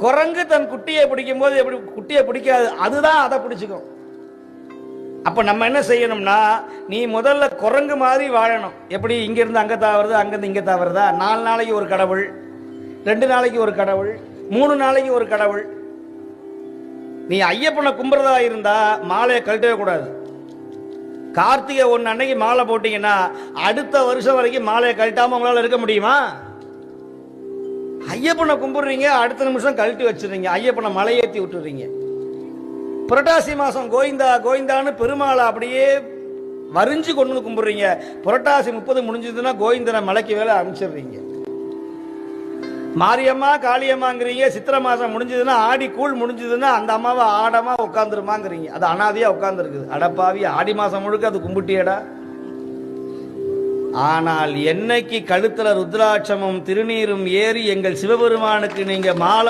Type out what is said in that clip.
குரங்கு தன் குட்டியை பிடிக்கும் போது எப்படி குட்டியை பிடிக்காது, அதுதான் அதை பிடிச்சிக்கும். அப்ப நம்ம என்ன செய்யணும்னா, நீ முதல்ல குரங்கு மாதிரி வாழணும். எப்படி இங்கிருந்து அங்க தாவறது, அங்கிருந்து இங்க தாவறதா? 4 நாளைக்கு ஒரு கடவுள், 2 நாளைக்கு ஒரு கடவுள், 3 நாளைக்கு ஒரு கடவுள். நீ ஐயப்பனை கும்புறதா இருந்தா மாலையை கழட்டவே கூடாது. கார்த்திகை 1 அன்னைக்கு மாலை போட்டீங்கன்னா அடுத்த வருஷம் வரைக்கும் மாலையை கழட்டாம உங்களால இருக்க முடியுமா? ஐயப்பனை கும்பிடுறீங்க, அடுத்த நிமிஷம் கழட்டி வச்சிருங்க, ஐயப்பனை மலையேற்றி விட்டுறீங்க. புரட்டாசி மாசம் கோவிந்தா கோவிந்தான்னு பெருமாளை அப்படியே வரிஞ்சு கொண்டு வந்து கும்பிடுறீங்க. புரட்டாசி 30 முடிஞ்சதுன்னா கோவிந்தனை மலைக்கு வேலை அனுப்பிச்சிடுறீங்க. மாரியம்மா காளியம்மாங்கிறீங்க. சித்திரை மாசம் முடிஞ்சதுன்னா ஆடி கூழ் முடிஞ்சதுன்னா அந்த அம்மாவை ஆடமா உட்காந்துருமாங்கிறீங்க. அது அனாதையா உட்காந்துருக்குது. அடப்பாவி, ஆடி மாசம் முழுக்க அது கும்பிட்டியடா. ஆனால் என்னைக்கு கழுத்துல ருத்ராட்சமும் திருநீரும் ஏறி எங்கள் சிவபெருமானுக்கு நீங்க மாலை